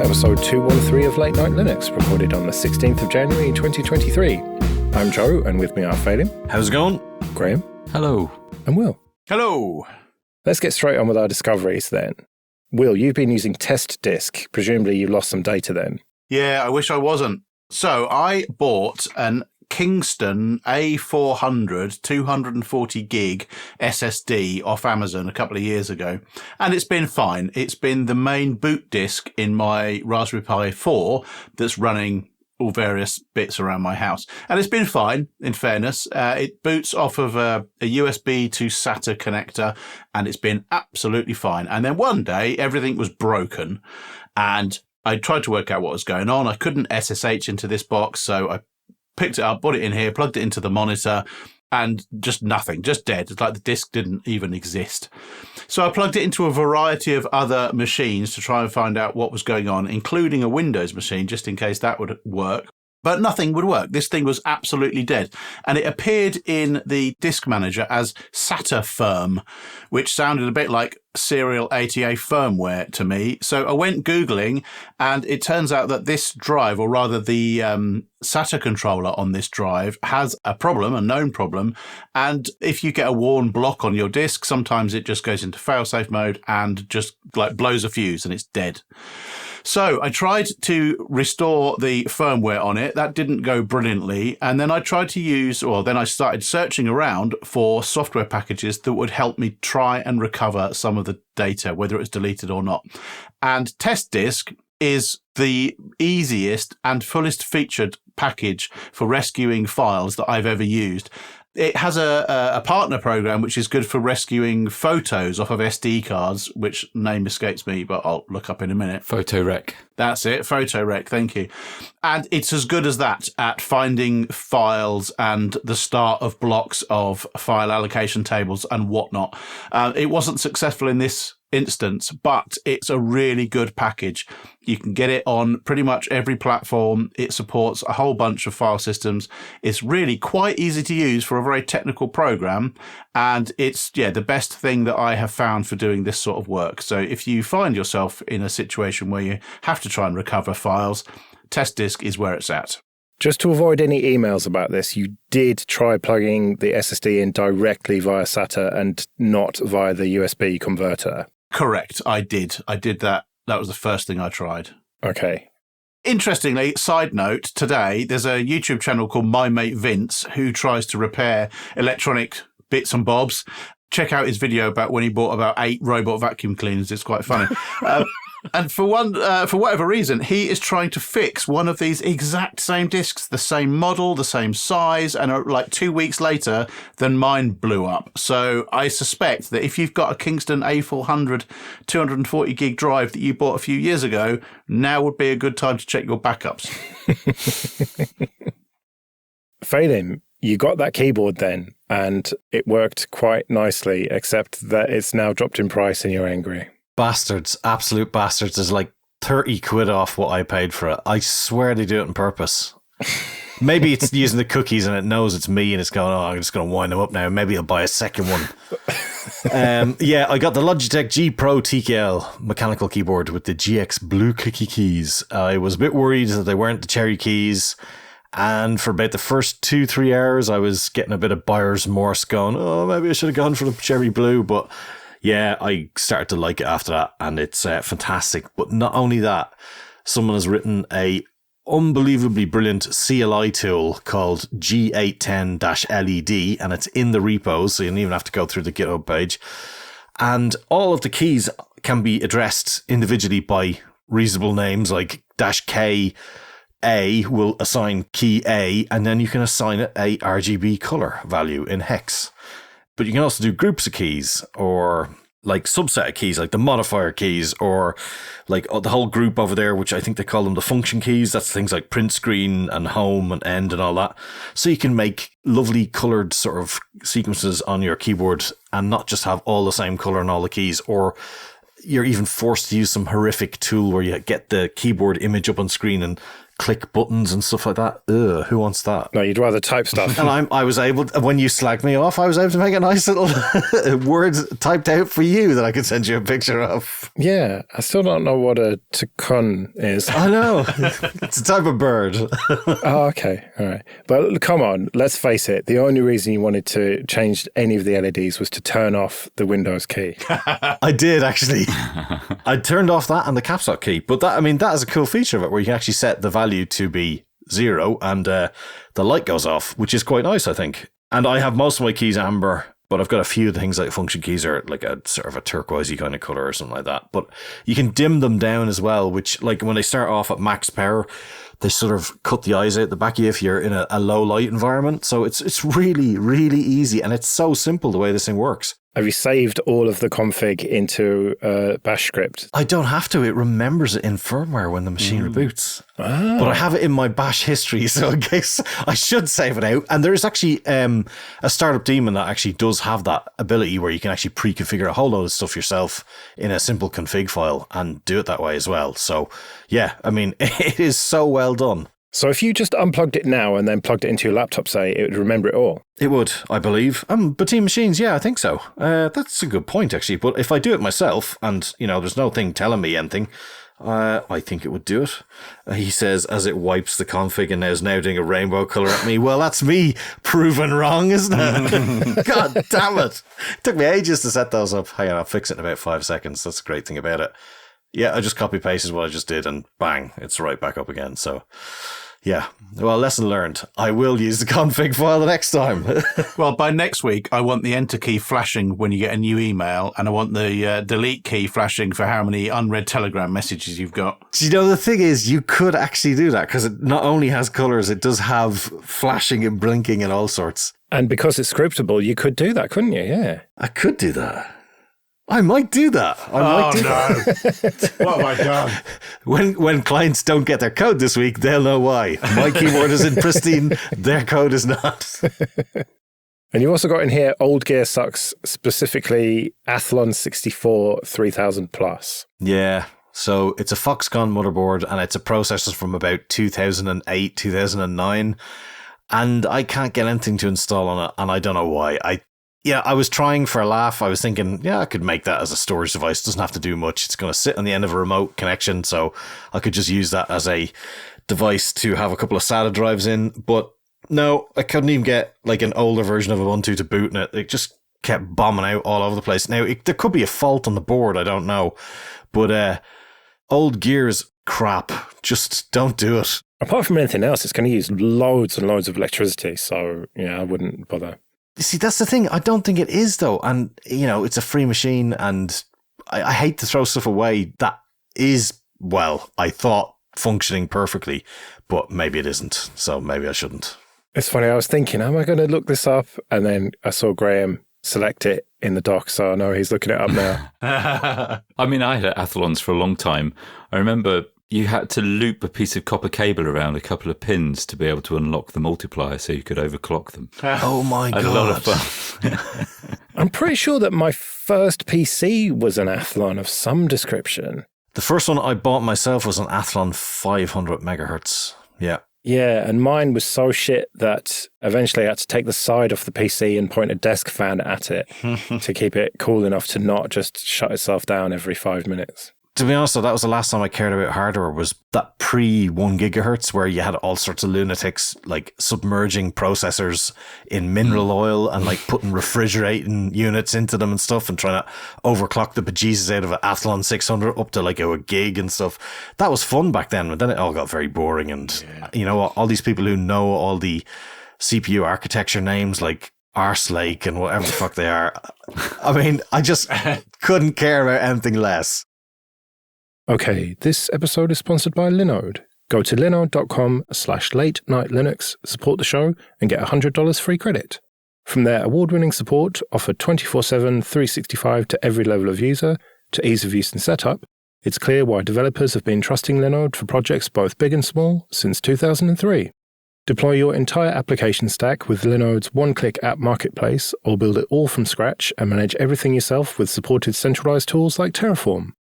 to episode 213 of Late Night Linux, recorded on the 16th of January 2023. I'm Joe, and with me are Phelim. How's it going? Graham. Hello. And Will. Hello. Let's get straight on with our discoveries then. Will, you've been using test disk. Presumably you lost some data then. Yeah, I wish I wasn't. So I bought an Kingston A400 240 gig SSD off Amazon a couple of years ago, and it's been fine. It's been the main boot disk in my Raspberry Pi 4 that's running all various bits around my house, and it's been fine, in fairness. It boots off of a USB to SATA connector, and it's been absolutely fine. And then one day everything was broken, and I tried to work out what was going on. I couldn't SSH into this box, so I picked it up, put it in here, plugged it into the monitor, and just nothing, just dead. It's like the disk didn't even exist. So I plugged it into a variety of other machines to try and find out what was going on, including a Windows machine, just in case that would work. But nothing would work. This thing was absolutely dead. And it appeared in the disk manager as SATA firm, which sounded a bit like serial ATA firmware to me. So I went Googling, and it turns out that this drive, or rather the SATA controller on this drive, has a problem, a known problem. And if you get a worn block on your disk, sometimes it just goes into failsafe mode and just like blows a fuse and it's dead. So I tried to restore the firmware on it. That didn't go brilliantly. And then I tried to then I started searching around for software packages that would help me try and recover some of the data, whether it's deleted or not. And Test Disk is the easiest and fullest featured package for rescuing files that I've ever used. It has a partner program which is good for rescuing photos off of SD cards, which name escapes me, but I'll look up in a minute. PhotoRec. That's it, PhotoRec, thank you. And it's as good as that at finding files and the start of blocks of file allocation tables and whatnot. It wasn't successful in this instance, but it's a really good package. You can get it on pretty much every platform. It supports a whole bunch of file systems. It's really quite easy to use for a very technical program, and it's the best thing that I have found for doing this sort of work. So if you find yourself in a situation where you have to try and recover files, Test Disk is where it's at. Just to avoid any emails about this, you did try plugging the SSD in directly via SATA and not via the USB converter. Correct, I did. I did that. That was the first thing I tried. Okay. Interestingly, side note, today there's a YouTube channel called My Mate Vince who tries to repair electronic bits and bobs. Check out his video about when he bought about 8 robot vacuum cleaners. It's quite funny. And for whatever reason, he is trying to fix one of these exact same discs, the same model, the same size, and like 2 weeks later, then mine blew up. So I suspect that if you've got a Kingston A400 240 gig drive that you bought a few years ago, now would be a good time to check your backups. Phelim, you got that keyboard then, and it worked quite nicely, except that it's now dropped in price and you're angry. Bastards, absolute bastards. There's like 30 quid off what I paid for it. I swear they do it on purpose. Maybe it's using the cookies and it knows it's me and it's going, I'm just going to wind them up now. Maybe I'll buy a second one. I got the Logitech G Pro TKL mechanical keyboard with the GX blue clicky keys. I was a bit worried that they weren't the cherry keys. And for about the first 2-3 hours, I was getting a bit of buyer's remorse going, maybe I should have gone for the cherry blue. But yeah, I started to like it after that, and it's fantastic. But not only that, someone has written a unbelievably brilliant CLI tool called G810-LED, and it's in the repos, so you don't even have to go through the GitHub page. And all of the keys can be addressed individually by reasonable names, like -K A will assign key A, and then you can assign it a RGB color value in hex. But you can also do groups of keys, or like subset of keys, like the modifier keys, or like the whole group over there, which I think they call them the function keys. That's things like print screen and home and end and all that. So you can make lovely colored sort of sequences on your keyboard and not just have all the same color on all the keys, or you're even forced to use some horrific tool where you get the keyboard image up on screen and click buttons and stuff like that. Ugh, who wants that? No, you'd rather type stuff. And I was able to, when you slagged me off, I was able to make a nice little words typed out for you that I could send you a picture of. Yeah, I still don't know what a tukun is. I know. It's a type of bird. Oh, okay. All right. But come on, let's face it. The only reason you wanted to change any of the LEDs was to turn off the Windows key. I did, actually. I turned off that and the caps lock key. But that is a cool feature of it, where you can actually set the value to be 0 and the light goes off, which is quite nice, I think. And I have most of my keys amber, but I've got a few of the things like function keys are like a sort of a turquoisey kind of color or something like that. But you can dim them down as well, which, like, when they start off at max power, they sort of cut the eyes out the back of you if you're in a low light environment. So it's really, really easy, and it's so simple the way this thing works. Have you saved all of the config into a bash script? I don't have to. It remembers it in firmware when the machine reboots. Ah. But I have it in my bash history, so in case I should save it out. And there's actually a startup daemon that actually does have that ability where you can actually pre-configure a whole load of stuff yourself in a simple config file and do it that way as well. So yeah, I mean, it is so well done. So if you just unplugged it now and then plugged it into your laptop, say, it would remember it all? It would, I believe. Between machines, yeah, I think so. That's a good point, actually. But if I do it myself and, there's no thing telling me anything, I think it would do it. He says, as it wipes the config and is now doing a rainbow colour at me. Well, that's me proven wrong, isn't it? God damn it. It took me ages to set those up. Hang on, I'll fix it in about 5 seconds. That's the great thing about it. Yeah, I just copy-pasted what I just did and bang, it's right back up again. So, yeah. Well, lesson learned. I will use the config file the next time. Well, by next week, I want the enter key flashing when you get a new email, and I want the delete key flashing for how many unread Telegram messages you've got. Do you know, the thing is, you could actually do that, because it not only has colours, it does have flashing and blinking and all sorts. And because it's scriptable, you could do that, couldn't you? Yeah. I could do that. I might do that. That. What have I done? When clients don't get their code this week, they'll know why. My keyboard is in pristine, their code is not. And you've also got in here Old Gear Sucks, specifically Athlon 64 3000 plus. Yeah. So it's a Foxconn motherboard, and it's a processor from about 2008, 2009. And I can't get anything to install on it, and I don't know why. I was trying for a laugh. I was thinking, I could make that as a storage device. It doesn't have to do much. It's going to sit on the end of a remote connection, so I could just use that as a device to have a couple of SATA drives in. But no, I couldn't even get like an older version of Ubuntu to boot in it. It just kept bombing out all over the place. Now, there could be a fault on the board. I don't know. But Old Gear's crap. Just don't do it. Apart from anything else, it's going to use loads and loads of electricity. So, I wouldn't bother. See, that's the thing. I don't think it is, though. And, it's a free machine, and I hate to throw stuff away that is, well, I thought functioning perfectly, but maybe it isn't. So maybe I shouldn't. It's funny. I was thinking, am I going to look this up? And then I saw Graham select it in the doc, so I know he's looking it up now. I mean, I had Athlons for a long time. I remember you had to loop a piece of copper cable around a couple of pins to be able to unlock the multiplier so you could overclock them. Oh my God. I had a lot of fun. I'm pretty sure that my first PC was an Athlon of some description. The first one I bought myself was an Athlon 500 megahertz. Yeah. Yeah, and mine was so shit that eventually I had to take the side off the PC and point a desk fan at it to keep it cool enough to not just shut itself down every 5 minutes. To be honest, though, that was the last time I cared about hardware, was that pre-1 gigahertz where you had all sorts of lunatics like submerging processors in mineral oil and like putting refrigerating units into them and stuff and trying to overclock the bejesus out of an Athlon 600 up to like a gig and stuff. That was fun back then, but then it all got very boring. And all these people who know all the CPU architecture names like Arselake and whatever the fuck they are. I mean, I just couldn't care about anything less. Okay, this episode is sponsored by Linode. Go to linode.com/late-night-linux, support the show, and get $100 free credit. From their award-winning support, offered 24/7, 365 to every level of user, to ease of use and setup, it's clear why developers have been trusting Linode for projects both big and small since 2003. Deploy your entire application stack with Linode's one-click app marketplace, or build it all from scratch and manage everything yourself with supported centralized tools like Terraform.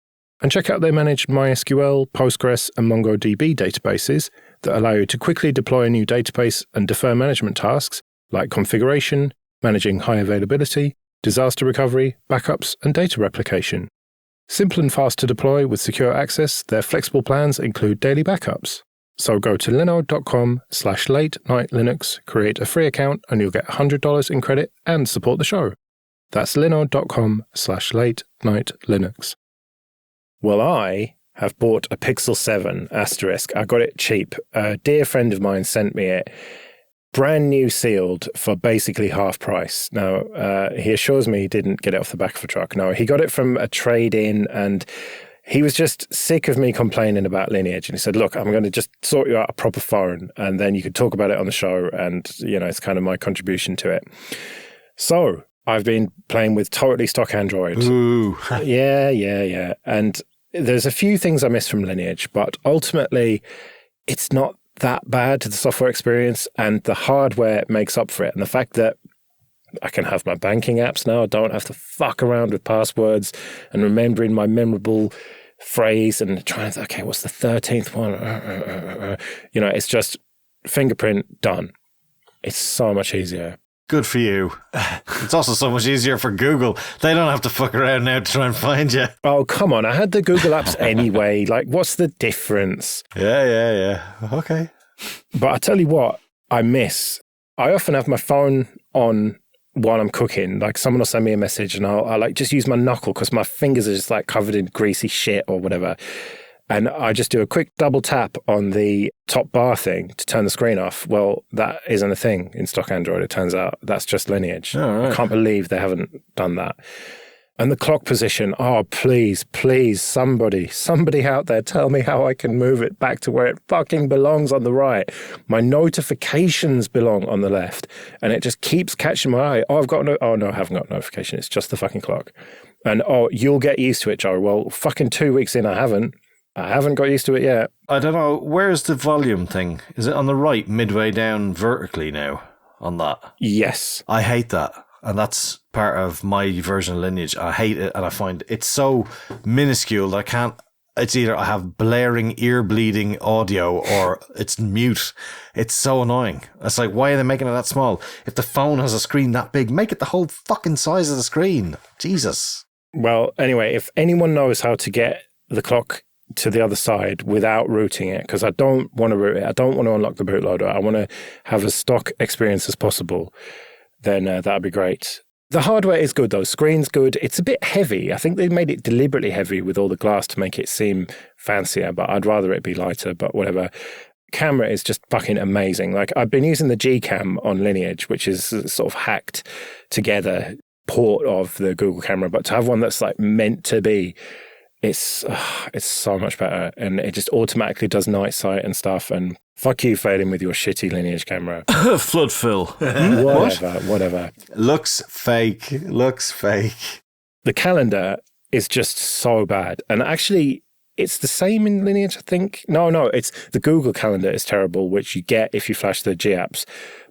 And check out their managed MySQL, Postgres, and MongoDB databases, that allow you to quickly deploy a new database and defer management tasks like configuration, managing high availability, disaster recovery, backups, and data replication. Simple and fast to deploy with secure access, their flexible plans include daily backups. So go to linode.com/late-night-linux, create a free account, and you'll get $100 in credit and support the show. That's linode.com/late-night-linux. Well, I have bought a Pixel 7 asterisk. I got it cheap. A dear friend of mine sent me it. Brand new sealed for basically half price. Now, he assures me he didn't get it off the back of a truck. No, he got it from a trade-in, and he was just sick of me complaining about Lineage. And he said, look, I'm going to just sort you out a proper phone, and then you can talk about it on the show, and, you know, it's kind of my contribution to it. So I've been playing with totally stock Android. Ooh. Yeah. And there's a few things I miss from Lineage, but ultimately it's not that bad to the software experience, and the hardware makes up for it. And the fact that I can have my banking apps now, I don't have to fuck around with passwords and remembering my memorable phrase and trying to, okay, what's the 13th one? You know, it's just fingerprint, done. It's so much easier. Good for you. It's also so much easier for Google. They don't have to fuck around now to try and find you. Oh, come on. I had the Google apps anyway. Like, what's the difference? Yeah. Okay. But I tell you what, I often have my phone on while I'm cooking. Like, someone will send me a message and I'll like just use my knuckle because my fingers are just like covered in greasy shit or whatever. And I just do a quick double tap on the top bar thing to turn the screen off. Well, that isn't a thing in stock Android, it turns out. That's just Lineage. Oh, right. I can't believe they haven't done that. And the clock position, oh, please, somebody out there tell me how I can move it back to where it fucking belongs on the right. My notifications belong on the left. And it just keeps catching my eye. Oh, I haven't got a notification. It's just the fucking clock. And, you'll get used to it, Joe. Well, fucking 2 weeks in, I haven't got used to it yet. I don't know. Where's the volume thing? Is it on the right, midway down vertically now on that? Yes. I hate that. And that's part of my version of Lineage. I hate it, and I find it's so minuscule that I can't. It's either I have blaring, ear-bleeding audio or it's mute. It's so annoying. It's like, why are they making it that small? If the phone has a screen that big, make it the whole fucking size of the screen. Jesus. Well, anyway, if anyone knows how to get the clock to the other side without rooting it, because I don't want to root it. I don't want to unlock the bootloader. I want to have as stock experience as possible. Then that'd be great. The hardware is good though. Screen's good. It's a bit heavy. I think they made it deliberately heavy with all the glass to make it seem fancier, but I'd rather it be lighter, but whatever. Camera is just fucking amazing. Like, I've been using the Gcam on Lineage, which is sort of hacked together port of the Google camera, but to have one that's like meant to be, it's so much better, and it just automatically does night sight and stuff. And fuck you failing with your shitty Lineage camera. Flood fill. Whatever. Looks fake. The calendar is just so bad, and actually, it's the same in Lineage, I think. No, it's the Google Calendar is terrible, which you get if you flash the G apps.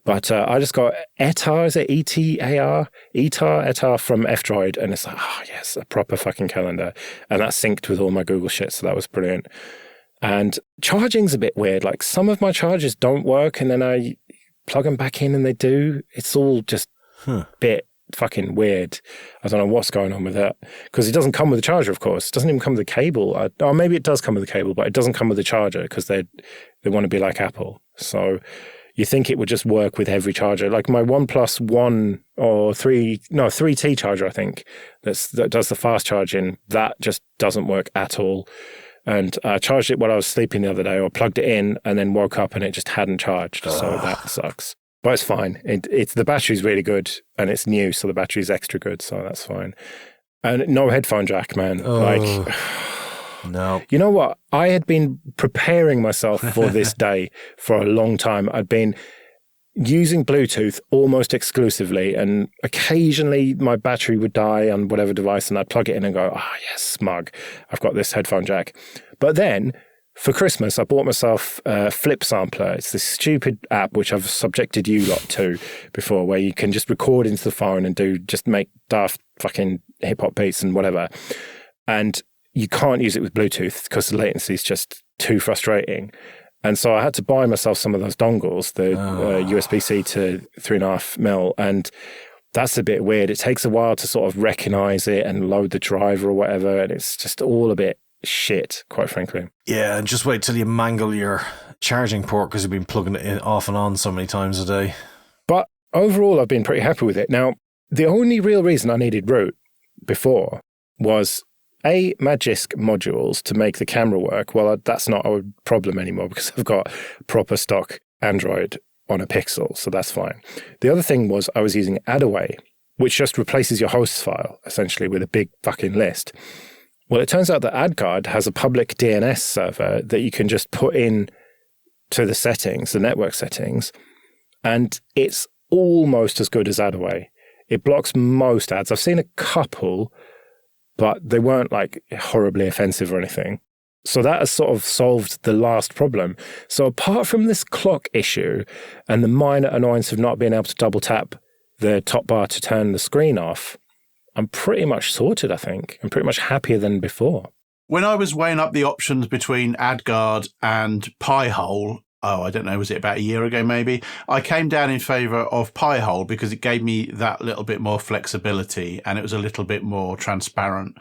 But I just got ETAR, is it ETAR? ETAR from F-Droid, and it's like, oh yes, a proper fucking calendar. And that synced with all my Google shit, so that was brilliant. And charging's a bit weird. Like, some of my chargers don't work, and then I plug them back in and they do. It's all just a bit fucking weird. I don't know what's going on with that, because it doesn't come with a charger, of course. It doesn't even come with a cable. Or maybe it does come with a cable, but it doesn't come with a charger because they want to be like Apple. So you think it would just work with every charger. Like my OnePlus 3T charger, I think, that does the fast charging, that just doesn't work at all. And I charged it while I was sleeping the other day, or plugged it in and then woke up and it just hadn't charged. So that sucks. But it's fine. It's the battery's really good, and it's new, so the battery's extra good, so that's fine. And no headphone jack, man. No. You know what? I had been preparing myself for this day for a long time. I'd been using Bluetooth almost exclusively, and occasionally my battery would die on whatever device, and I'd plug it in and go, yes, smug, I've got this headphone jack. But then for Christmas, I bought myself a Flip Sampler. It's this stupid app which I've subjected you lot to before, where you can just record into the phone and just make daft fucking hip-hop beats and whatever. And you can't use it with Bluetooth because the latency is just too frustrating. And so I had to buy myself some of those dongles, the USB-C to 3.5mm, and that's a bit weird. It takes a while to sort of recognize it and load the driver or whatever, and it's just all a bit shit, quite frankly. Yeah, and just wait till you mangle your charging port because you've been plugging it in off and on so many times a day. But overall, I've been pretty happy with it. Now, the only real reason I needed root before was Magisk modules to make the camera work. Well, that's not a problem anymore because I've got proper stock Android on a Pixel, so that's fine. The other thing was I was using Adaway, which just replaces your hosts file, essentially, with a big fucking list. Well, it turns out that AdGuard has a public DNS server that you can just put in to the settings, the network settings, and it's almost as good as Adaway. It blocks most ads. I've seen a couple, but they weren't like horribly offensive or anything. So that has sort of solved the last problem. So apart from this clock issue and the minor annoyance of not being able to double tap the top bar to turn the screen off, I'm pretty much sorted, I think. I'm pretty much happier than before. When I was weighing up the options between AdGuard and Pi-hole, I don't know, was it about a year ago maybe? I came down in favour of Pi-hole because it gave me that little bit more flexibility and it was a little bit more transparent.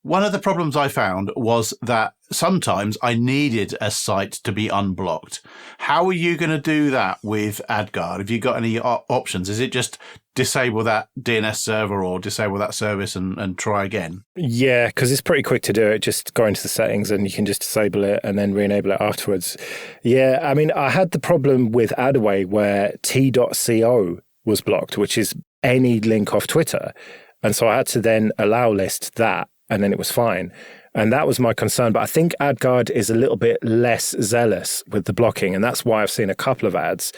One of the problems I found was that sometimes I needed a site to be unblocked. How are you going to do that with AdGuard? Have you got any options? Is it just disable that DNS server or disable that service and try again? Yeah, because it's pretty quick to do it. Just go into the settings and you can just disable it and then re-enable it afterwards. Yeah, I mean, I had the problem with Adaway where t.co was blocked, which is any link off Twitter. And so I had to then allow list that, and then it was fine. And that was my concern. But I think AdGuard is a little bit less zealous with the blocking, and that's why I've seen a couple of ads.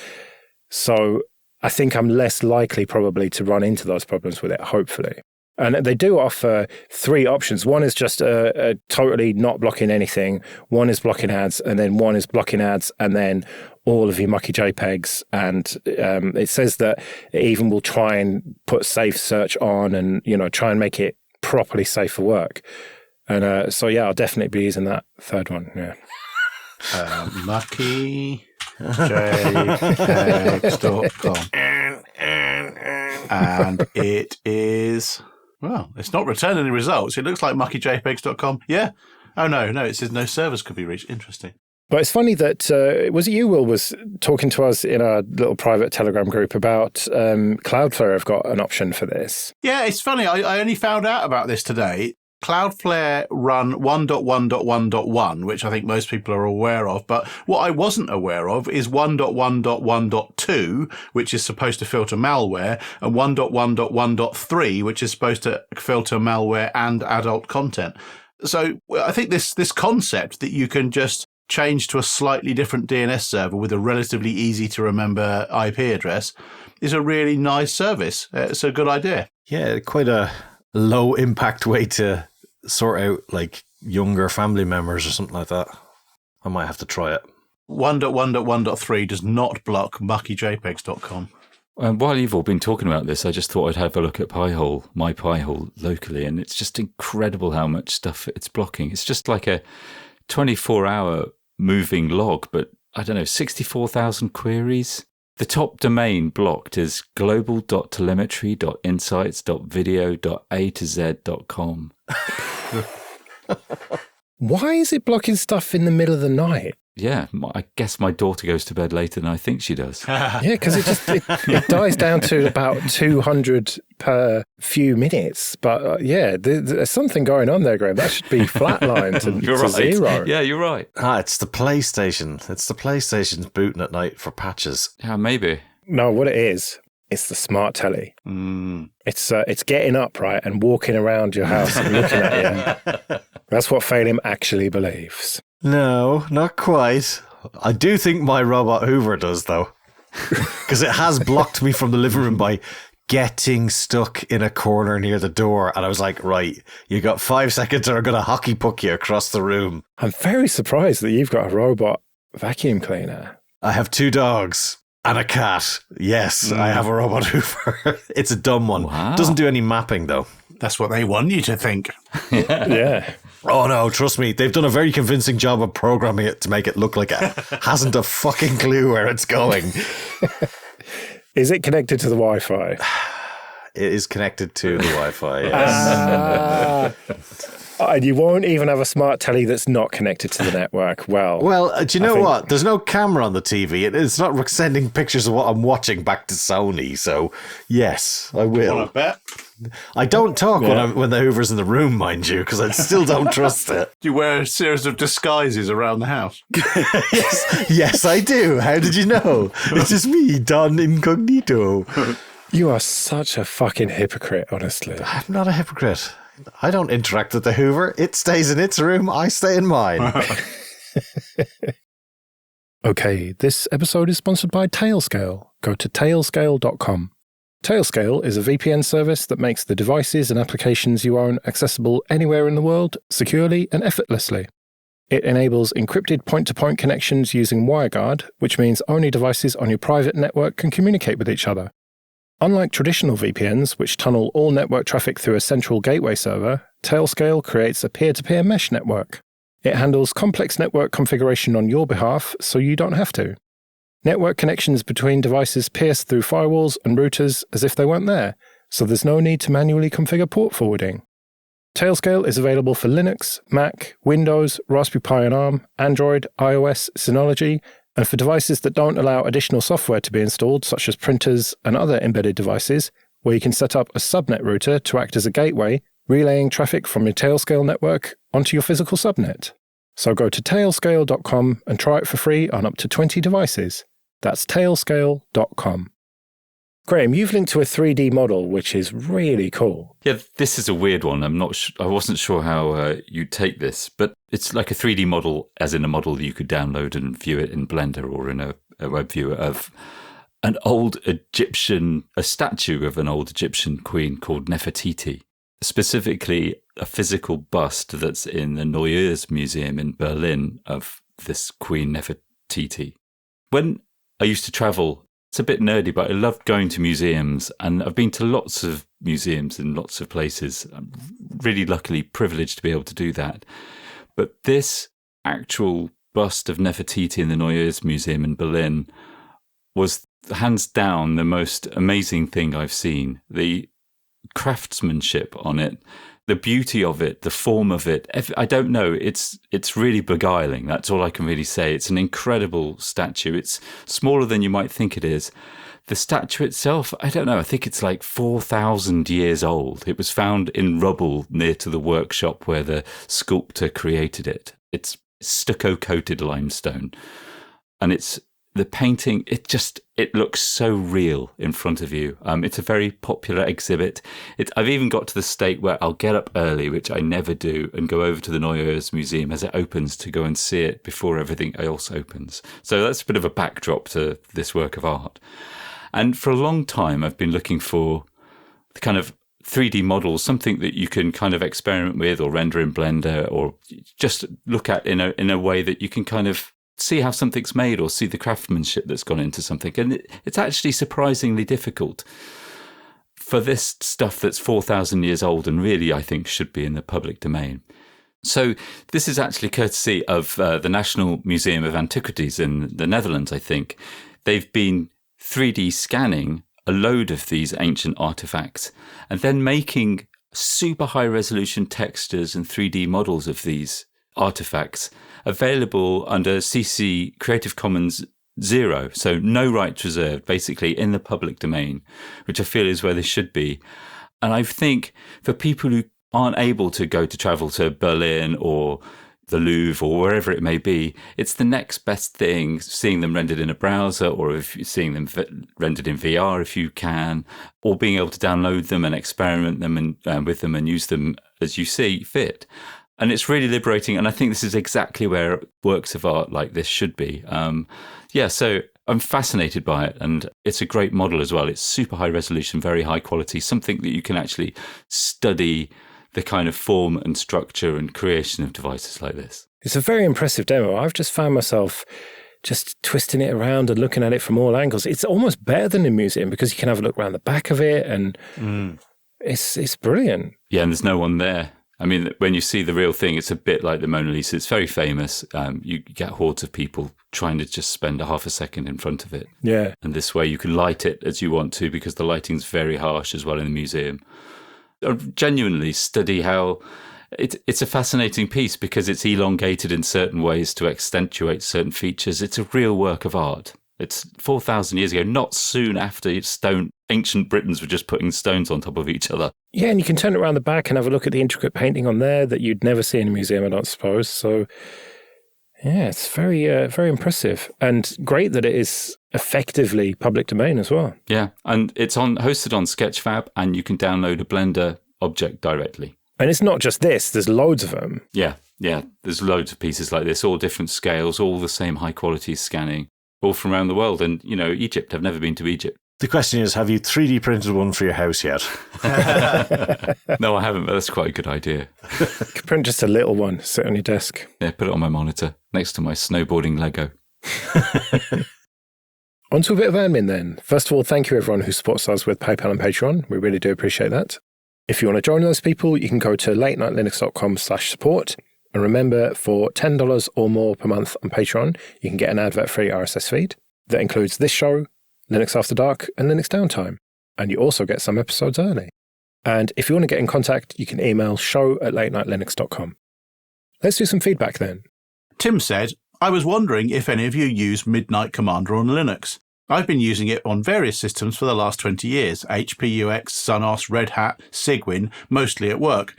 So I think I'm less likely probably to run into those problems with it, hopefully. And they do offer 3 options. One is just a totally not blocking anything. One is blocking ads, and then one is blocking ads, and then all of your mucky JPEGs. And it says that it even will try and put safe search on and, try and make it properly safe for work. And so, yeah, I'll definitely be using that third one, yeah. MuckyJPEGs.com. And it is... Well, it's not returning any results. It looks like muckyjpegs.com. Yeah. Oh, no, it says no servers could be reached. Interesting. But it's funny that, was it you, Will, was talking to us in our little private Telegram group about Cloudflare have got an option for this. Yeah, it's funny. I only found out about this today. Cloudflare run 1.1.1.1, which I think most people are aware of. But what I wasn't aware of is 1.1.1.2, which is supposed to filter malware, and 1.1.1.3, which is supposed to filter malware and adult content. So I think this concept that you can just change to a slightly different DNS server with a relatively easy to remember IP address is a really nice service. It's a good idea. Yeah, quite a low impact way to sort out like younger family members or something like that. I might have to try it. 1.1.1.3 does not block muckyjpegs.com. While you've all been talking about this, I just thought I'd have a look at Pi-hole, my Pi-hole locally, and it's just incredible how much stuff it's blocking. It's just like a 24-hour moving log, but I don't know, 64,000 queries. The top domain blocked is global.telemetry.insights.video.a-to-z.com. Why is it blocking stuff in the middle of the night? Yeah, I guess my daughter goes to bed later than I think she does. Yeah, because it dies down to about 200 per few minutes. But there's something going on there, Graham. That should be flatlined to zero. Yeah, you're right. It's the PlayStation. It's the PlayStation's booting at night for patches. Yeah, maybe. No, what it is, it's the smart telly. It's getting up, right, and walking around your house and looking at you. That's what Phelim actually believes. No, not quite. I do think my robot Hoover does, though. Because it has blocked me from the living room by getting stuck in a corner near the door. And I was like, right, you got 5 seconds or I'm going to hockey puck you across the room. I'm very surprised that you've got a robot vacuum cleaner. I have 2 dogs and a cat. Yes, I have a robot Hoover. It's a dumb one. Wow. Doesn't do any mapping, though. That's what they want you to think. Yeah. Oh no, trust me, they've done a very convincing job of programming it to make it look like it hasn't a fucking clue where it's going. Is it connected to the Wi-Fi? It is connected to the Wi-Fi, yes. And you won't even have a smart telly that's not connected to the network. Well, do you know what? There's no camera on the TV. It's not sending pictures of what I'm watching back to Sony. So, yes, I will. Want to bet? I don't talk when the Hoover's in the room, mind you, because I still don't trust it. Do you wear a series of disguises around the house? Yes, I do. How did you know? It's just me, Don Incognito. You are such a fucking hypocrite, honestly. I'm not a hypocrite. I don't interact with the Hoover. It stays in its room. I stay in mine. Okay, this episode is sponsored by Tailscale. Go to tailscale.com. Tailscale is a VPN service that makes the devices and applications you own accessible anywhere in the world, securely and effortlessly. It enables encrypted point-to-point connections using WireGuard, which means only devices on your private network can communicate with each other. Unlike traditional VPNs, which tunnel all network traffic through a central gateway server, Tailscale creates a peer-to-peer mesh network. It handles complex network configuration on your behalf, so you don't have to. Network connections between devices pierce through firewalls and routers as if they weren't there, so there's no need to manually configure port forwarding. Tailscale is available for Linux, Mac, Windows, Raspberry Pi and ARM, Android, iOS, Synology, and for devices that don't allow additional software to be installed, such as printers and other embedded devices, where you can set up a subnet router to act as a gateway, relaying traffic from your Tailscale network onto your physical subnet. So go to tailscale.com and try it for free on up to 20 devices. That's tailscale.com. Graham, you've linked to a 3D model, which is really cool. Yeah, this is a weird one. I wasn't sure how you take this, but it's like a 3D model, as in a model you could download and view it in Blender or in a web viewer of a statue of an old Egyptian queen called Nefertiti. Specifically, a physical bust that's in the Neue Museum in Berlin of this Queen Nefertiti. When I used to travel, it's a bit nerdy, but I loved going to museums, and I've been to lots of museums in lots of places. I'm really luckily privileged to be able to do that. But this actual bust of Nefertiti in the Neue Museum in Berlin was hands down the most amazing thing I've seen. The craftsmanship on it, the beauty of it, the form of it, I don't know, it's really beguiling. That's all I can really say. It's an incredible statue. It's smaller than you might think it is. The statue itself, I don't know, I think it's like 4,000 years old. It was found in rubble near to the workshop where the sculptor created it. It's stucco-coated limestone. And it's the painting, it looks so real in front of you. It's a very popular exhibit. I've even got to the state where I'll get up early, which I never do, and go over to the Neue Museum as it opens to go and see it before everything else opens. So that's a bit of a backdrop to this work of art. And for a long time, I've been looking for the kind of 3D models, something that you can kind of experiment with or render in Blender or just look at in a way that you can kind of see how something's made or see the craftsmanship that's gone into something. And it's actually surprisingly difficult for this stuff that's 4,000 years old and really, I think, should be in the public domain. So this is actually courtesy of the National Museum of Antiquities in the Netherlands, I think. They've been 3D scanning a load of these ancient artifacts and then making super high resolution textures and 3D models of these artifacts available under CC Creative Commons 0, so no rights reserved, basically in the public domain, which I feel is where they should be. And I think for people who aren't able to travel to Berlin or the Louvre or wherever it may be, it's the next best thing, seeing them rendered in a browser or if you're seeing them rendered in VR if you can, or being able to download them and experiment them and with them and use them as you see fit. And it's really liberating. And I think this is exactly where works of art like this should be. So I'm fascinated by it. And it's a great model as well. It's super high resolution, very high quality, something that you can actually study the kind of form and structure and creation of devices like this. It's a very impressive demo. I've just found myself just twisting it around and looking at it from all angles. It's almost better than a museum because you can have a look around the back of it and It's brilliant. Yeah, and there's no one there. I mean, when you see the real thing, it's a bit like the Mona Lisa. It's very famous. You get hordes of people trying to just spend a half a second in front of it. Yeah. And this way you can light it as you want to, because the lighting's very harsh as well in the museum. I genuinely study how it's a fascinating piece because it's elongated in certain ways to accentuate certain features. It's a real work of art. It's 4,000 years ago, not soon after ancient Britons were just putting stones on top of each other. Yeah, and you can turn it around the back and have a look at the intricate painting on there that you'd never see in a museum, I don't suppose. So, yeah, it's very, very impressive. And great that it is effectively public domain as well. Yeah, and it's hosted on Sketchfab, and you can download a Blender object directly. And it's not just this, there's loads of them. Yeah, there's loads of pieces like this, all different scales, all the same high quality scanning, all from around the world. And, Egypt, I've never been to Egypt. The question is, have you 3D printed one for your house yet? No, I haven't, but that's quite a good idea. You could print just a little one, sit on your desk. Yeah, put it on my monitor next to my snowboarding Lego. On to a bit of admin then. First of all, thank you everyone who supports us with PayPal and Patreon. We really do appreciate that. If you want to join those people, you can go to latenightlinux.com/support. And remember, for $10 or more per month on Patreon, you can get an advert-free RSS feed that includes this show, Linux After Dark, and Linux Downtime. And you also get some episodes early. And if you want to get in contact, you can email show@latenightlinux.com. Let's do some feedback then. Tim said, I was wondering if any of you use Midnight Commander on Linux. I've been using it on various systems for the last 20 years, HP UX, Sonos, Red Hat, Cygwin, mostly at work.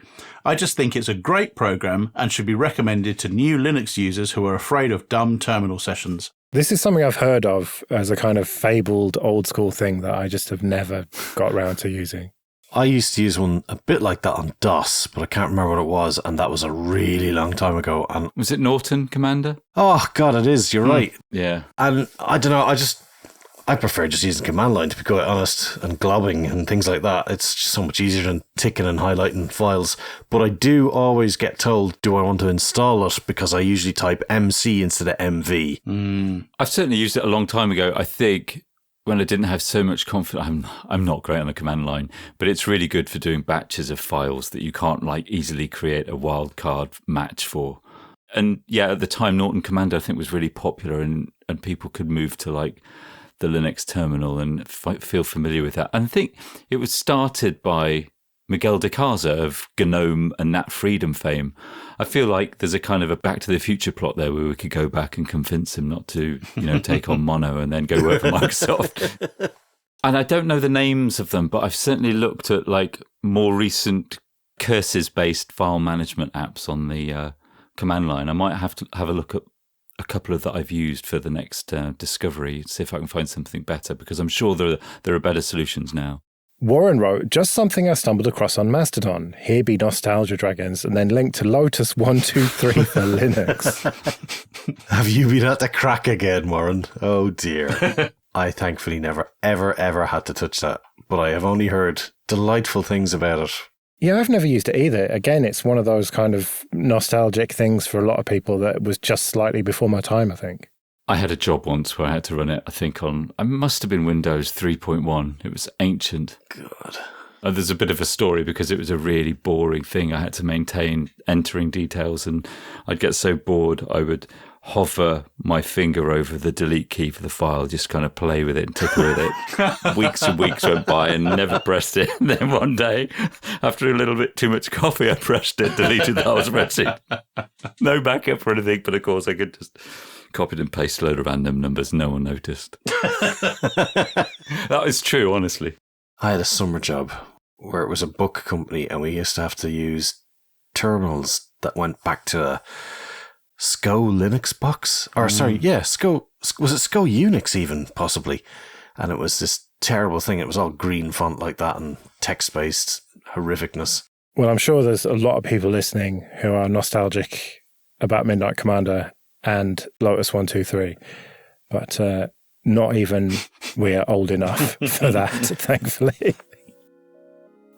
I just think it's a great program and should be recommended to new Linux users who are afraid of dumb terminal sessions. This is something I've heard of as a kind of fabled old school thing that I just have never got around to using. I used to use one a bit like that on DOS, but I can't remember what it was, and that was a really long time ago. And was it Norton Commander? Oh, God, it is. You're right. Yeah. And I don't know, I prefer just using command line, to be quite honest, and globbing and things like that. It's just so much easier than ticking and highlighting files. But I do always get told, do I want to install it? Because I usually type MC instead of MV. I've certainly used it a long time ago. I think when I didn't have so much confidence, I'm not great on the command line, but it's really good for doing batches of files that you can't easily create a wildcard match for. And yeah, at the time, Norton Commander I think was really popular, and people could move to the Linux terminal and feel familiar with that. And I think it was started by Miguel de Casa of GNOME and Nat Freedom fame. I feel like there's a kind of a Back to the Future plot there where we could go back and convince him not to, take on Mono and then go work for Microsoft. And I don't know the names of them, but I've certainly looked at more recent curses-based file management apps on the command line. I might have to have a look at a couple of that I've used for the next discovery, see if I can find something better, because I'm sure there are better solutions now. Warren wrote, just something I stumbled across on Mastodon. Here be nostalgia dragons, and then linked to Lotus 123 for Linux. Have you been at the crack again, Warren? Oh dear. I thankfully never, ever, ever had to touch that, but I have only heard delightful things about it. Yeah, I've never used it either. Again, it's one of those kind of nostalgic things for a lot of people that was just slightly before my time, I think. I had a job once where I had to run it, I think it must have been Windows 3.1. It was ancient. God. There's a bit of a story because it was a really boring thing. I had to maintain entering details, and I'd get so bored I would hover my finger over the delete key for the file, just kind of play with it and tickle with it. Weeks and weeks went by and never pressed it. And then one day, after a little bit too much coffee, I pressed it, deleted that I was pressing. No backup or anything, but of course I could just copy and paste a load of random numbers. No one noticed. That is true, honestly. I had a summer job where it was a book company, and we used to have to use terminals that went back to a SCO Linux box, or SCO, was it SCO Unix even, possibly? And it was this terrible thing. It was all green font like that and text-based horrificness. Well, I'm sure there's a lot of people listening who are nostalgic about Midnight Commander and Lotus 123, but not even we are old enough for that, thankfully.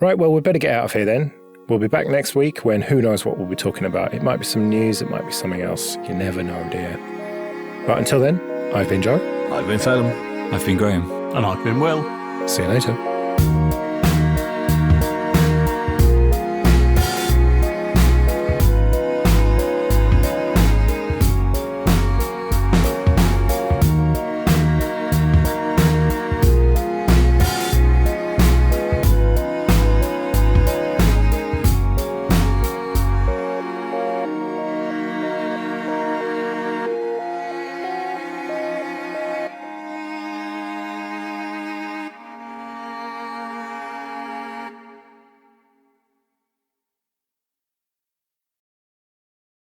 Right, well, we better get out of here then. We'll be back next week when who knows what we'll be talking about. It might be some news, it might be something else. You never know, dear. But until then, I've been Joe. I've been Phelim. I've been Graham. And I've been Will. See you later.